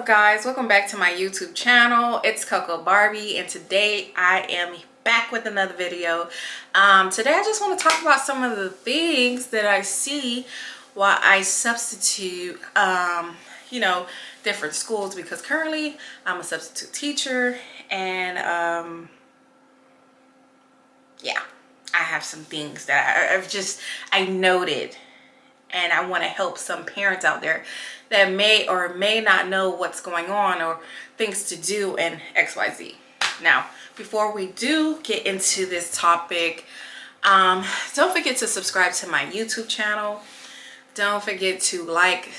guys? Welcome back to my YouTube channel. It's Cocoa Barbi, and today I am back with another video. Today I just want to talk about some of the things that I see while I substitute different schools, because currently I'm a substitute teacher, and yeah, I have some things that I noted, and I want to help some parents out there that may or may not know what's going on or things to do in XYZ. Now, before we do get into this topic, don't forget to subscribe to my YouTube channel. Don't forget to like,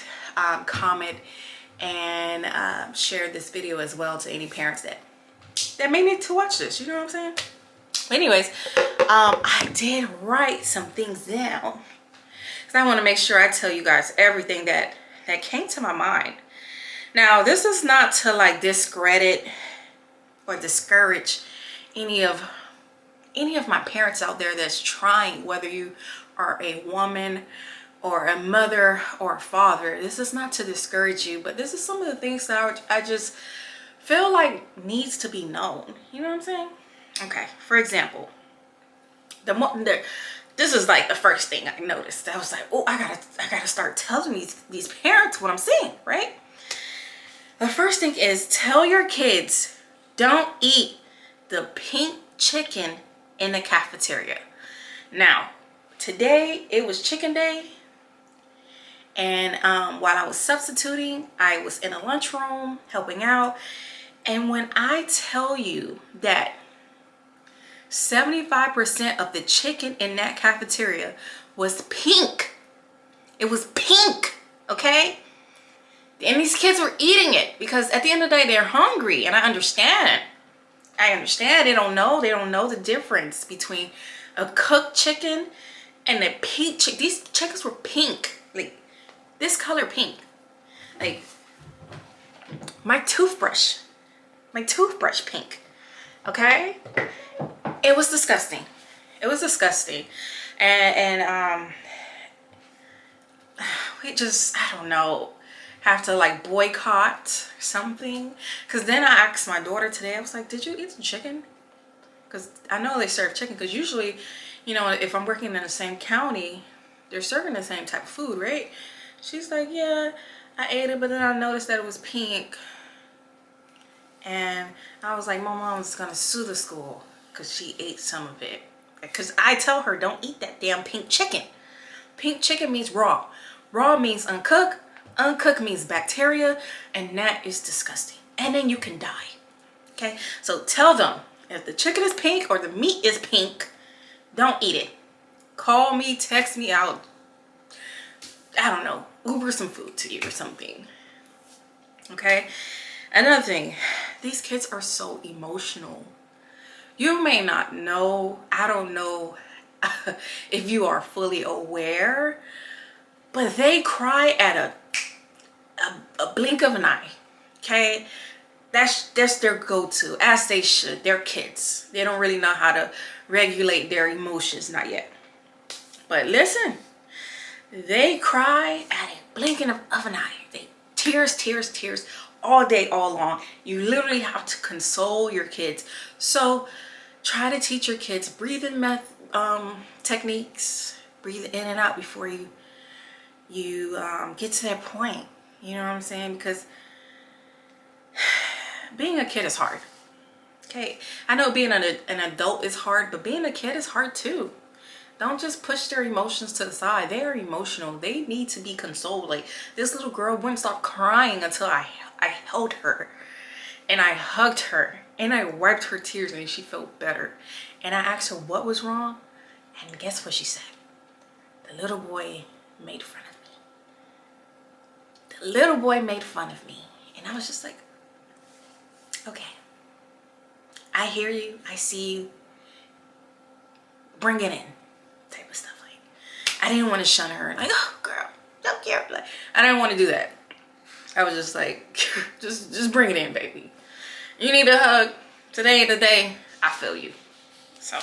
comment, and share this video as well to any parents that may need to watch this. You know what I'm saying? Anyways, I did write some things down, because I want to make sure I tell you guys everything that came to my mind. Now, this is not to like discredit or discourage any of my parents out there that's trying, whether you are a woman or a mother or a father. This is not to discourage you, but this is some of the things that I just feel like needs to be known. You know what I'm saying? Okay, for example, this is like the first thing I noticed. I was like, oh, I gotta start telling these parents what I'm seeing, right? The first thing is, tell your kids, don't eat the pink chicken in the cafeteria. Now, today it was chicken day, and while I was substituting, I was in a lunchroom helping out, and when I tell you that 75% of the chicken in that cafeteria was pink. It was pink, okay? And these kids were eating it because at the end of the day, they're hungry, and I understand. They don't know the difference between a cooked chicken and a pink chicken. These chickens were pink, like this color pink. Like my toothbrush pink, okay? It was disgusting. It was disgusting. And we just, I don't know, have to like boycott something. Because then I asked my daughter today, I was like, did you eat some chicken? Because I know they serve chicken. Because usually, you know, if I'm working in the same county, they're serving the same type of food, right? She's like, yeah, I ate it, but then I noticed that it was pink. And I was like, my mom's going to sue the school because she ate some of it. Because I tell her, don't eat that damn pink chicken. Pink chicken means raw. Raw means uncooked. Uncooked means bacteria. And that is disgusting. And then you can die. Okay? So tell them, if the chicken is pink or the meat is pink, don't eat it. Call me, text me out. I don't know. Uber some food to you or something. Okay? Another thing. These kids are so emotional. You may not know, I don't know if you are fully aware, but they cry at a blink of an eye, okay? That's their go-to, as they should. They're kids. They don't really know how to regulate their emotions, not yet. But listen, they cry at a blinking of an eye. Tears, all day, all long. You literally have to console your kids. So try to teach your kids breathing techniques. Breathe in and out before you get to that point. You know what I'm saying? Because being a kid is hard. Okay, I know being an adult is hard, but being a kid is hard too. Don't just push their emotions to the side. They are emotional. They need to be consoled. Like, this little girl wouldn't stop crying until I held her and I hugged her and I wiped her tears, and she felt better. And I asked her what was wrong, and guess what she said? The little boy made fun of me. The little boy made fun of me. And I was just like, okay, I hear you, I see you, bring it in, type of stuff. Like, I didn't want to shun her, like, oh girl, don't care. Like, I didn't want to do that. I was just like, just bring it in, baby. You need a hug. Today ain't the day. I feel you. So,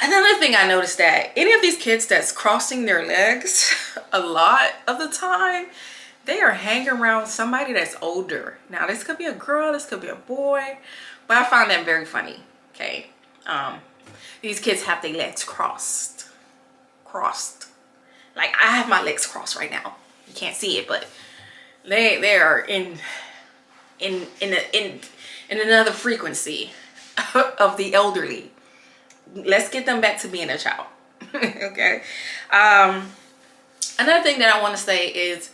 another thing I noticed, that any of these kids that's crossing their legs a lot of the time, they are hanging around somebody that's older. Now, this could be a girl, this could be a boy, but I found that very funny. Okay, these kids have their legs crossed. Like I have my legs crossed right now. You can't see it, but they are in another frequency of the elderly. Let's get them back to being a child. Okay. Another thing that I want to say is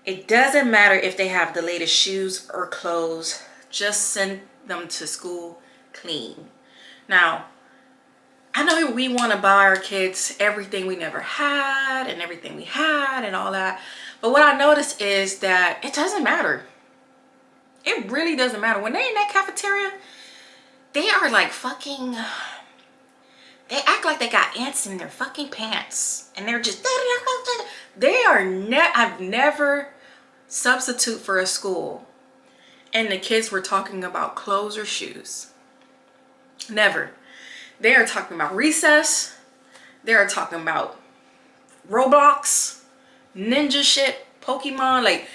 it doesn't matter if they have the latest shoes or clothes. Just send them to school clean. Now, I know we want to buy our kids everything we never had and everything we had and all that. But what I noticed is that it doesn't matter. It really doesn't matter. When they're in that cafeteria, they are like fucking... They act like they got ants in their fucking pants. And they're just... They are... I've never substitute for a school and the kids were talking about clothes or shoes. Never. They are talking about recess. They are talking about Roblox, ninja shit, Pokemon, like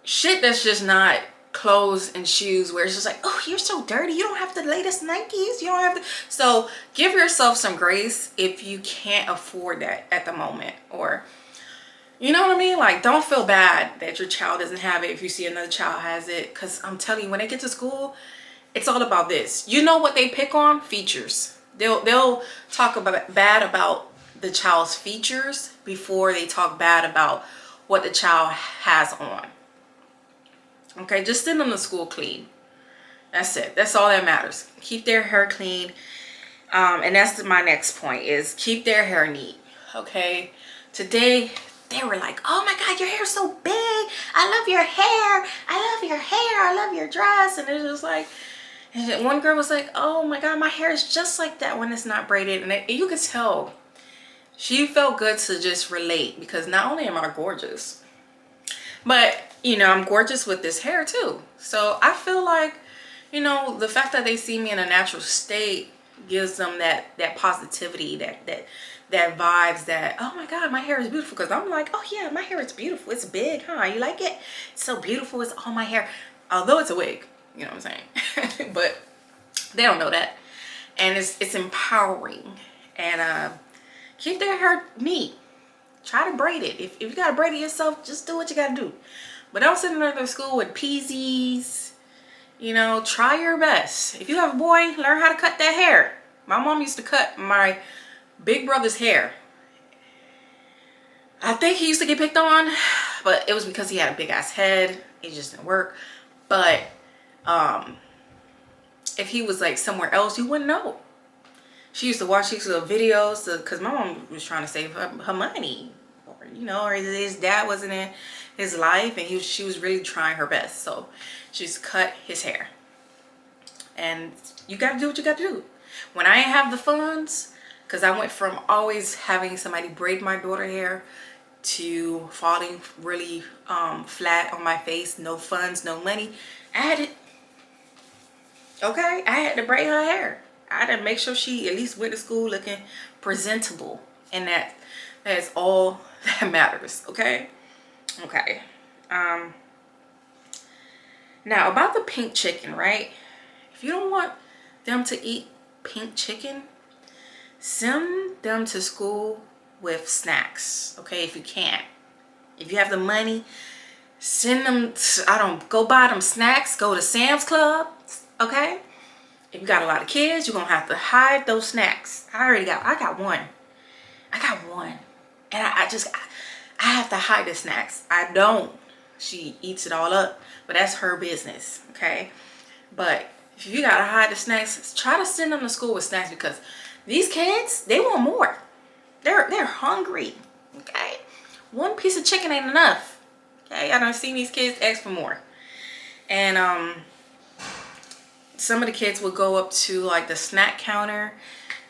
shit that's just not clothes and shoes, where it's just like, oh, you're so dirty, you don't have the latest Nikes, you don't have the... So give yourself some grace if you can't afford that at the moment, or you know what I mean? Like, don't feel bad that your child doesn't have it if you see another child has it, because I'm telling you, when they get to school, it's all about this. You know what they pick on? Features. They'll talk bad about the child's features before they talk bad about what the child has on. Okay, just send them to school clean. That's it. That's all that matters. Keep their hair clean. And that's my next point, is keep their hair neat. Okay, today they were like, oh my God, your hair's so big. I love your hair. I love your hair. I love your dress. And it's just like, and one girl was like, oh my God, my hair is just like that when it's not braided. And you could tell she felt good to just relate, because not only am I gorgeous, but you know, I'm gorgeous with this hair too. So I feel like, you know, the fact that they see me in a natural state gives them that positivity, that vibes that, oh my God, my hair is beautiful. Because I'm like, oh yeah, my hair is beautiful. It's big, huh? You like it? It's so beautiful. It's all my hair. Although it's a wig, you know what I'm saying? But they don't know that. And it's empowering. And keep their hair neat. Try to braid it. If you got to braid it yourself, just do what you got to do. But don't sit in another school with peasies. You know, try your best. If you have a boy, learn how to cut that hair. My mom used to cut my big brother's hair. I think he used to get picked on, but it was because he had a big ass head. It just didn't work. But if he was like somewhere else, you wouldn't know. She used to watch these little videos because my mom was trying to save her money, or you know, or his dad wasn't in his life, and she was really trying her best. So she's cut his hair, and you got to do what you got to do. When I have the funds, because I went from always having somebody braid my daughter hair to falling really flat on my face, no funds, no money. I had it. Okay, I had to braid her hair. I had to make sure she at least went to school looking presentable, and that is all that matters. Okay. Now about the pink chicken, right? If you don't want them to eat pink chicken, send them to school with snacks. Okay, if you can. If you have the money, send them to, go buy them snacks. Go to Sam's Club. Okay. If you got a lot of kids, you're gonna have to hide those snacks. I got one. And I have to hide the snacks. I don't. She eats it all up, but that's her business, okay? But if you gotta hide the snacks, try to send them to school with snacks, because these kids, they want more. They're hungry, okay? One piece of chicken ain't enough, okay? I done seen these kids ask for more. And some of the kids will go up to like the snack counter,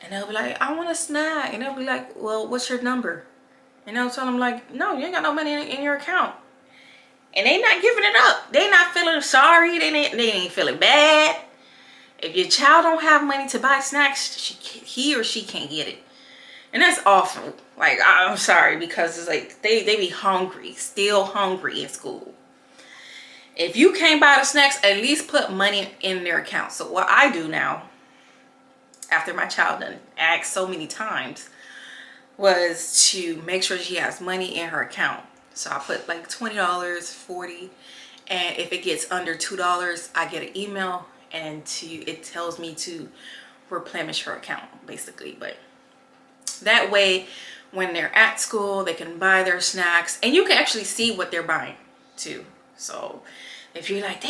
and they'll be like, I want a snack. And they'll be like, well, what's your number? And they'll tell them like, no, you ain't got no money in your account. And they not giving it up. They not feeling sorry. They ain't feeling bad. If your child don't have money to buy snacks, he or she can't get it. And that's awful. Like, I'm sorry, because it's like they be hungry, still hungry in school. If you can't buy the snacks, at least put money in their account. So what I do now, after my child done asked so many times, was to make sure she has money in her account. So I put like $20, $40, and if it gets under $2, I get an email and it tells me to replenish her account, basically. But that way, when they're at school, they can buy their snacks, and you can actually see what they're buying too. So if you're like,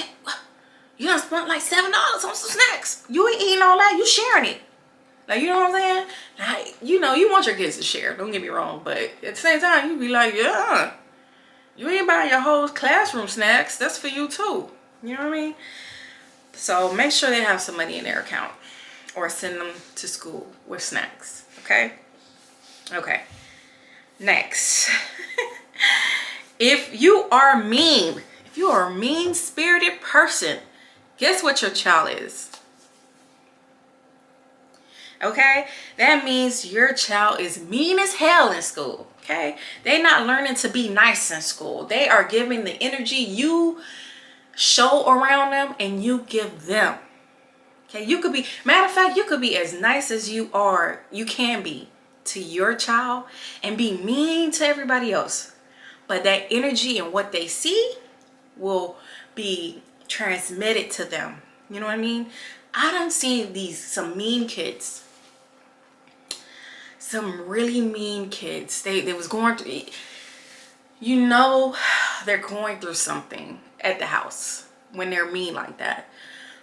you done spent like $7 on some snacks, you ain't eating all that, you sharing it. Like, you know what I'm saying? Like, you know, you want your kids to share, don't get me wrong, but at the same time, you be like, yeah, you ain't buying your whole classroom snacks, that's for you too. You know what I mean? So make sure they have some money in their account, or send them to school with snacks. Okay. Next. If you are a mean-spirited person, guess what your child is? Okay, that means your child is mean as hell in school. Okay, they're not learning to be nice in school. They are giving the energy you show around them and you give them. Okay, you could be, matter of fact, you could be as nice as you can be to your child and be mean to everybody else. But that energy and what they see will be transmitted to them. You know what I mean? I done seen some mean kids. Some really mean kids. They was going through, you know, they're going through something at the house when they're mean like that.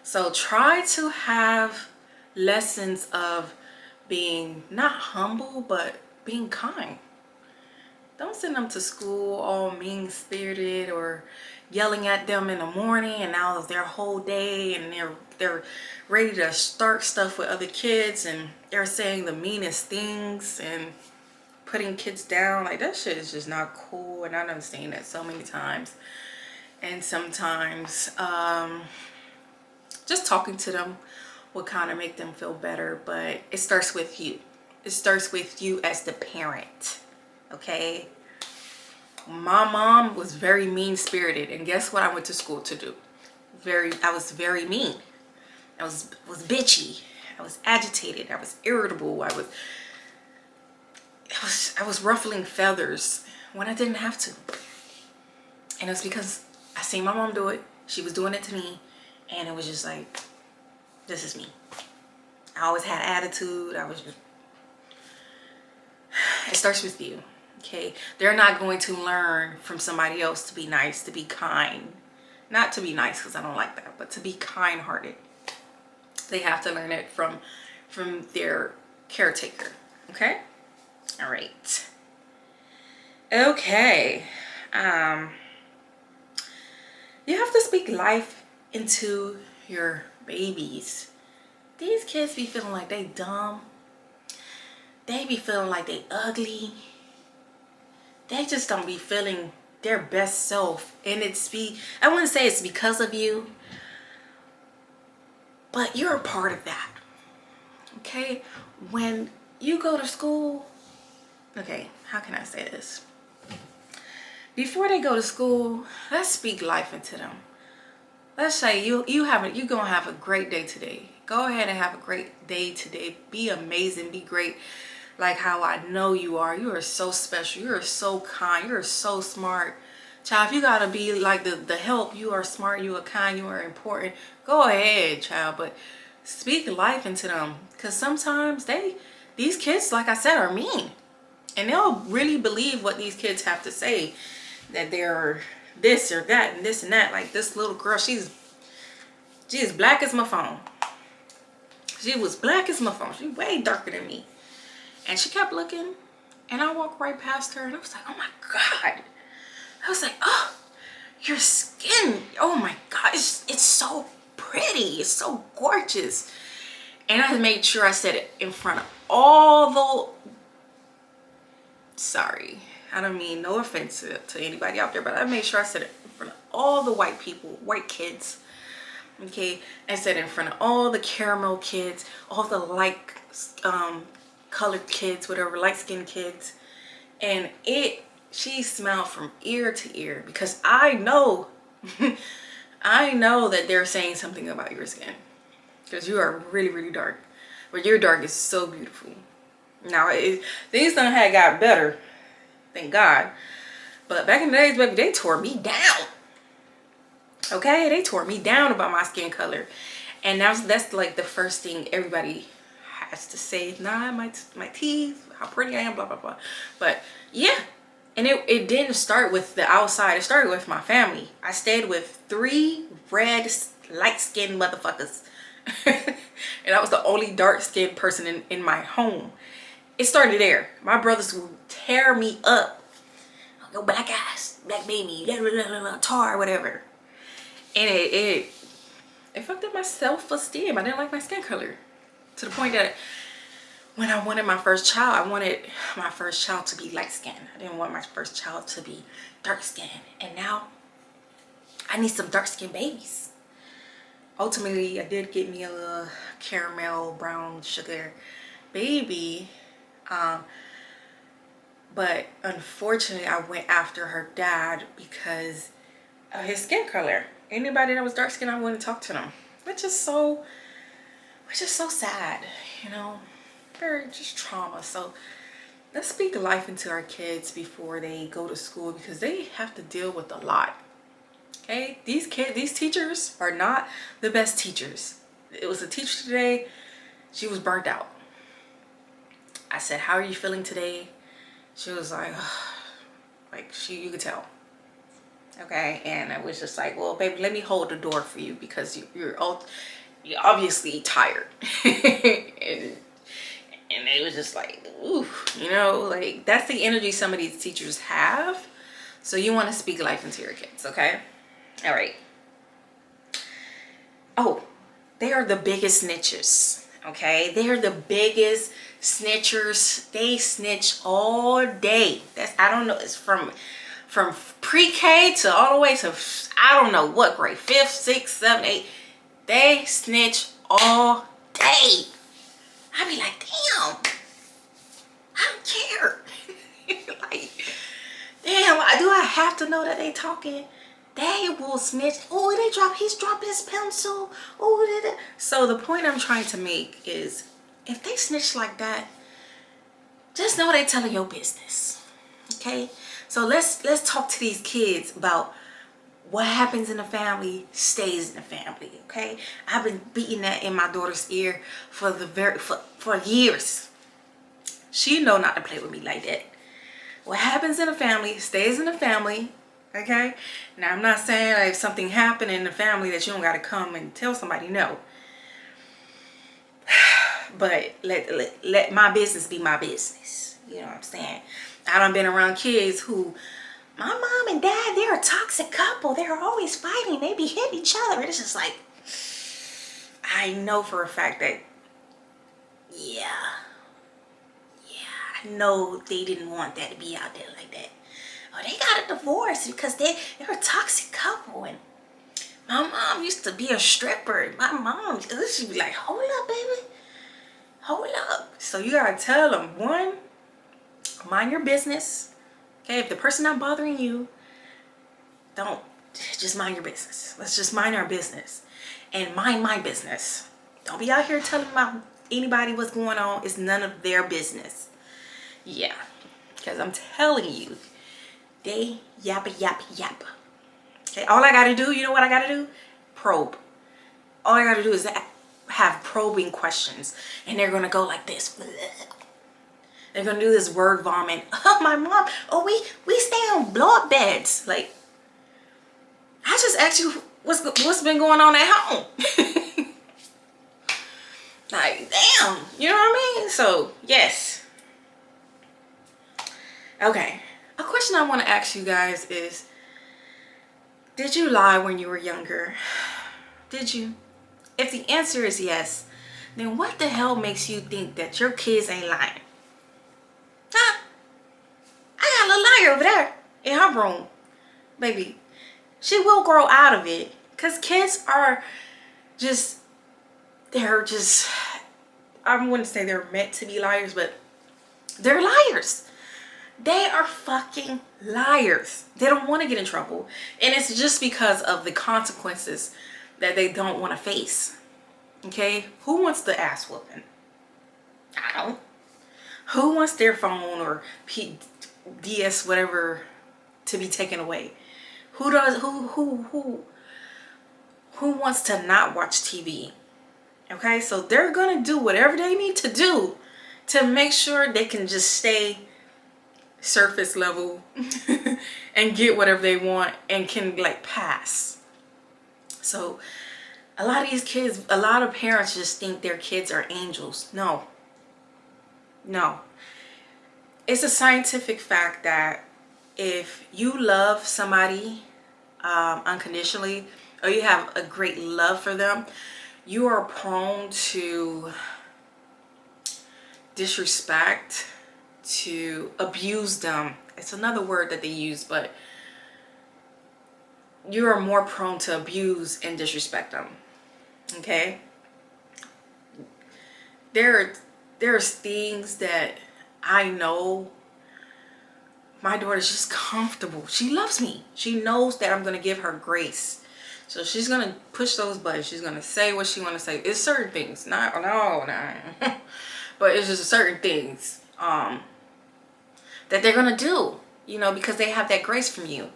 So try to have lessons of being not humble, but being kind. Don't send them to school all mean-spirited or yelling at them in the morning, and now it's their whole day and they're ready to start stuff with other kids and they're saying the meanest things and putting kids down. Like, that shit is just not cool, and I've seen that so many times. And sometimes just talking to them will kind of make them feel better, but it starts with you. It starts with you as the parent. Okay, my mom was very mean-spirited, and guess what I went to school to do? I was very mean. I was bitchy. I was agitated. I was irritable. I was ruffling feathers when I didn't have to. And it's because I seen my mom do it. She was doing it to me, and it was just like, this is me. I always had attitude. It starts with you. Okay, they're not going to learn from somebody else to be nice, to be kind. Not to be nice, because I don't like that, but to be kind-hearted. They have to learn it from their caretaker. Okay? All right. Okay. You have to speak life into your babies. These kids be feeling like they dumb. They be feeling like they ugly. They just don't be feeling their best self. And I wouldn't say it's because of you, but you're a part of that. Okay? When you go to school, okay, how can I say this? Before they go to school, let's speak life into them. Let's say you're gonna have a great day today. Go ahead and have a great day today. Be amazing, be great. Like how I know you are. You are so special. You are so kind. You are so smart. Child, if you gotta be like the help, you are smart, you are kind, you are important. Go ahead, child. But speak life into them. Because sometimes these kids, like I said, are mean. And they'll really believe what these kids have to say. That they're this or that and this and that. Like this little girl, she is black as my phone. She was black as my phone. She's way darker than me. And she kept looking, and I walked right past her, and I was like, oh my God. I was like, oh, your skin, oh my God, it's so pretty. It's so gorgeous. And I made sure I said it in front of all sorry, I don't mean no offense to anybody out there, but I made sure I said it in front of all the white people, white kids. Okay, I said it in front of all the caramel kids, all the light colored kids, whatever, light-skinned kids. And she smiled from ear to ear because I know, I know that they're saying something about your skin because you are really, really dark. But your dark is so beautiful. Now, things done had got better, thank God. But back in the days, baby, they tore me down. Okay, they tore me down about my skin color. And now that's like the first thing everybody has to say. Nah, my teeth, how pretty I am, blah, blah, blah. But yeah, and it didn't start with the outside. It started with my family. I stayed with 3 red, light-skinned motherfuckers. And I was the only dark-skinned person in my home. It started there. My brothers would tear me up. Yo, black ass, black baby, blah, blah, blah, blah, tar, whatever. And it fucked up my self-esteem. I didn't like my skin color. To the point that when I wanted my first child, I wanted my first child to be light-skinned. I didn't want my first child to be dark-skinned. And now I need some dark-skinned babies. Ultimately, I did get me a little caramel brown sugar baby. But unfortunately, I went after her dad because of his skin color. Anybody that was dark skinned, I wouldn't talk to them, which is so sad, you know, very just trauma. So let's speak life into our kids before they go to school because they have to deal with a lot. Okay, these teachers are not the best teachers. It was a teacher today. She was burnt out. I said, "How are you feeling today?" She was like, you could tell. Okay, and I was just like, well, baby, let me hold the door for you because you're obviously tired. and it was just like, ooh, you know, like that's the energy some of these teachers have. So you want to speak life into your kids, okay? All right. Oh, they are the biggest snitches, okay? They are the biggest snitchers. They snitch all day. I don't know, it's from pre-K to all the way to I don't know what grade, 5th, 6th, 7th, 8th. They snitch all day. I be like, damn, I don't care. Like, damn, do I have to know that they talking? They will snitch. Oh, he's dropped his pencil. Oh, so the point I'm trying to make is, if they snitch like that, just know they telling your business. Okay? So let's talk to these kids about what happens in the family stays in the family. Okay? I've been beating that in my daughter's ear for years. She know not to play with me like that. What happens in the family stays in the family. Okay? Now I'm not saying that if something happened in the family that you don't got to come and tell somebody, no. But let my business be my business. You know what I'm saying? I done been around kids who, my mom and dad, they're a toxic couple. They're always fighting. They be hitting each other. It's just like, I know for a fact that, yeah, I know they didn't want that to be out there like that. Oh, they got a divorce because they're a toxic couple. And my mom used to be a stripper. My mom, she'd be like, hold up, baby. Hold up. So you gotta tell them, one, mind your business. Okay, if the person not bothering you, don't, just mind your business. Let's just mind our business and mind my business. Don't be out here telling about anybody what's going on. It's none of their business. Yeah, because I'm telling you, they yappa yappa yappa. Okay, all I gotta do, you know what I gotta do? Probe. All I gotta do is have probing questions, and they're gonna go like this. They're gonna do this word vomit. Oh, my mom. Oh, we stay on blow-up beds. Like, I just asked you what's been going on at home. Like, damn, you know what I mean? So yes. Okay, a question I want to ask you guys is, did you lie when you were younger? Did you? If the answer is yes, then what the hell makes you think that your kids ain't lying? Huh? I got a little liar over there in her room. Baby, she will grow out of it. Because kids are just, I wouldn't say they're meant to be liars, but They're liars. They are fucking liars. They don't want to get in trouble. And it's just because of the consequences that they don't want to face. Okay? Who wants the ass whooping? I don't. Who wants their phone or DS whatever to be taken away? Who wants to not watch TV? Okay? So they're going to do whatever they need to do to make sure they can just stay surface level and get whatever they want and can like pass. So a lot of these kids, a lot of parents just think their kids are angels. No. It's a scientific fact that if you love somebody unconditionally, or you have a great love for them, you are prone to disrespect, to abuse them. It's another word that they use, but you are more prone to abuse and disrespect them. Okay? There's things that I know my daughter's just comfortable. She loves me. She knows that I'm going to give her grace. So she's going to push those buttons. She's going to say what she want to say. It's certain things. No. But it's just certain things that they're going to do, you know, because they have that grace from you.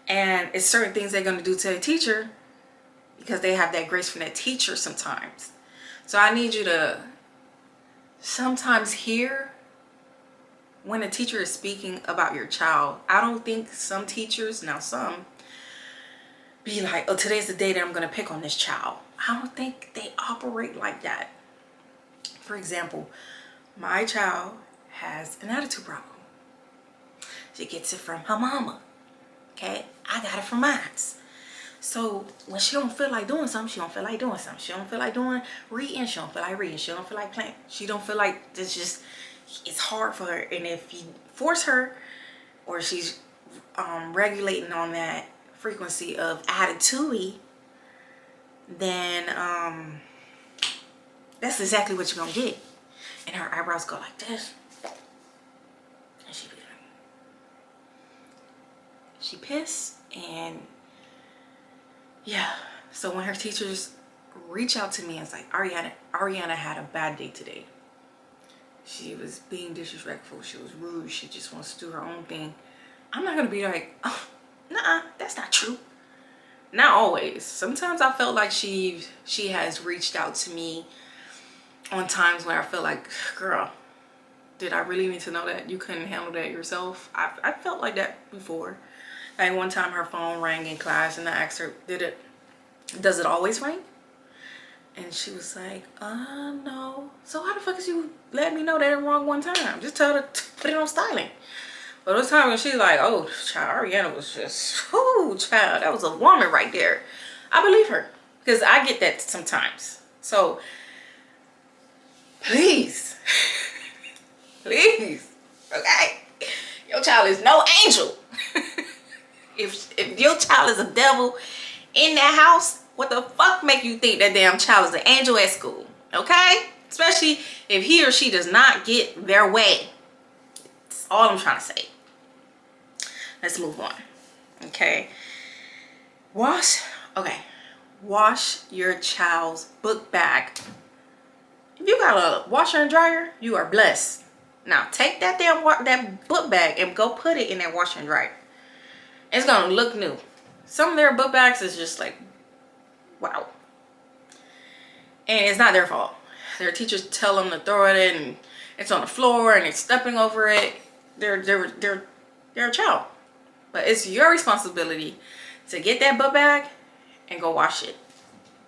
And it's certain things they're going to do to a teacher because they have that grace from that teacher sometimes. So I need you to sometimes hear when a teacher is speaking about your child. I don't think some teachers, now some, be like, oh, today's the day that I'm going to pick on this child. I don't think they operate like that. For example, my child has an attitude problem. She gets it from her mama. Okay? I got it from mine. So when she don't feel like doing something, she don't feel like doing something. She don't feel like doing reading, she don't feel like reading. She don't feel like playing. She don't feel like it's hard for her. And if you force her, or she's regulating on that frequency of attitude, then that's exactly what you're gonna get. And her eyebrows go like this. And she pissed. And yeah, so when her teachers reach out to me and it's like, Ariana had a bad day today. She was being disrespectful. She was rude. She just wants to do her own thing. I'm not going to be like, oh, nah, that's not true. Not always. Sometimes I felt like she has reached out to me on times where I feel like, girl, did I really need to know that? You couldn't handle that yourself? I felt like that before. Like one time her phone rang in class and I asked her, does it always ring? And she was like, no. So how the fuck is you let me know that it rang one time? Just tell her to put it on styling. But those times when she's like, oh, child, Ariana was just, whoo, child, that was a woman right there. I believe her. Because I get that sometimes. So, please. Please. Okay? Your child is no angel. If your child is a devil in that house, what the fuck make you think that damn child is an angel at school? Okay? Especially if he or she does not get their way. That's all I'm trying to say. Let's move on. Okay? Wash your child's book bag. If you got a washer and dryer, you are blessed. Now take that that book bag and go put it in that washer and dryer. It's gonna look new. Some of their book bags is just like, wow. And it's not their fault. Their teachers tell them to throw it in, and it's on the floor, and they're stepping over it. They're a child, but it's your responsibility to get that book bag and go wash it.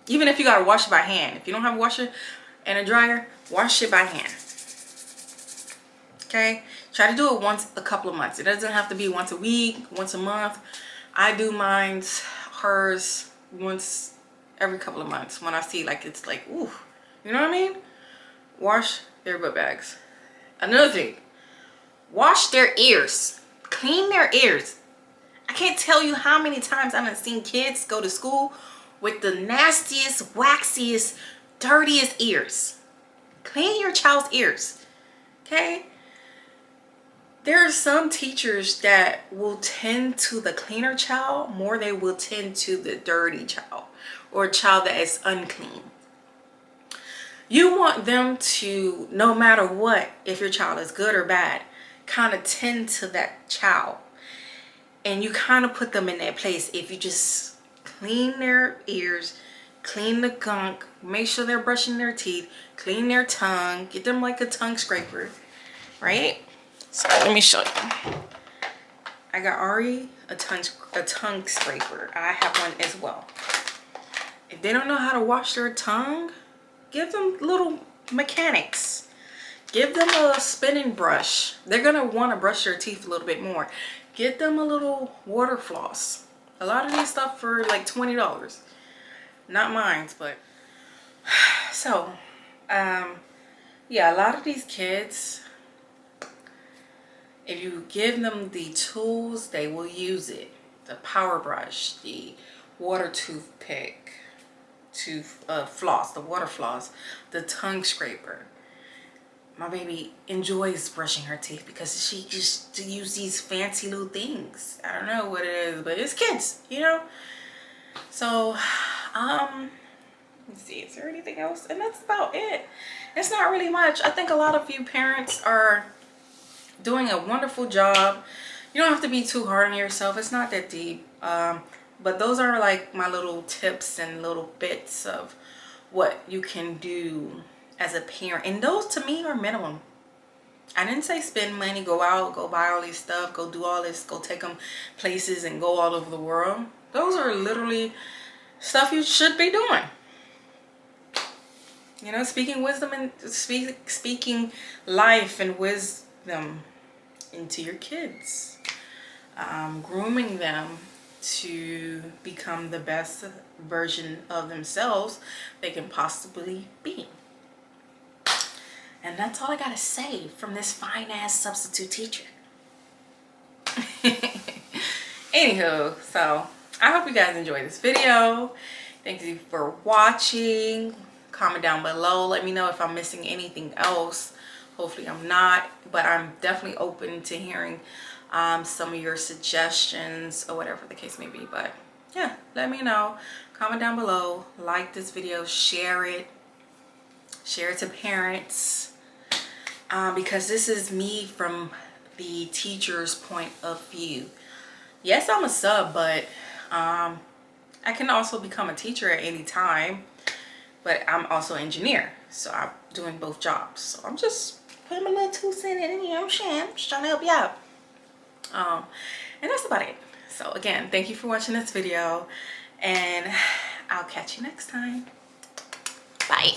Even if you gotta wash it by hand. If you don't have a washer and a dryer, wash it by hand. Okay? Try to do it once a couple of months. It doesn't have to be once a week, once a month. I do hers once every couple of months when I see like it's like, ooh, you know what I mean? Wash their book bags. Another thing, wash their ears. Clean their ears. I can't tell you how many times I've seen kids go to school with the nastiest, waxiest, dirtiest ears. Clean your child's ears. Okay? There are some teachers that will tend to the cleaner child more than they will tend to the dirty child or a child that is unclean. You want them to, no matter what, if your child is good or bad, kind of tend to that child. And you kind of put them in that place if you just clean their ears, clean the gunk, make sure they're brushing their teeth, clean their tongue, get them like a tongue scraper, right? So let me show you. I got Ari a tongue scraper. I have one as well. If they don't know how to wash their tongue, give them little mechanics. Give them a spinning brush. They're gonna want to brush their teeth a little bit more. Get them a little water floss. A lot of these stuff for like $20. Not mine, but so yeah, a lot of these kids, if you give them the tools, they will use it. The power brush, the water toothpick, floss, the water floss, the tongue scraper. My baby enjoys brushing her teeth because she just to use these fancy little things. I don't know what it is, but it's kids, you know? So, let's see, is there anything else? And that's about it. It's not really much. I think a lot of you parents are doing a wonderful job. You don't have to be too hard on yourself. It's not that deep. But those are like my little tips and little bits of what you can do as a parent. And those to me are minimum. I didn't say spend money, go out, go buy all this stuff, go do all this, go take them places and go all over the world. Those are literally stuff you should be doing. You know, speaking wisdom and speaking life and wisdom into your kids. Grooming them to become the best version of themselves they can possibly be. And that's all I gotta say from this fine ass substitute teacher. Anywho, so I hope you guys enjoyed this video. Thank you for watching. Comment down below. Let me know if I'm missing anything else. Hopefully I'm not, but I'm definitely open to hearing some of your suggestions or whatever the case may be. But yeah, let me know. Comment down below. Like this video. Share it. Share it to parents. Because this is me from the teacher's point of view. Yes, I'm a sub, but I can also become a teacher at any time. But I'm also an engineer, so I'm doing both jobs. So I'm just putting my little 2 cents in, you know what I'm saying? I'm just trying to help you out. And that's about it. So again, thank you for watching this video, and I'll catch you next time. Bye.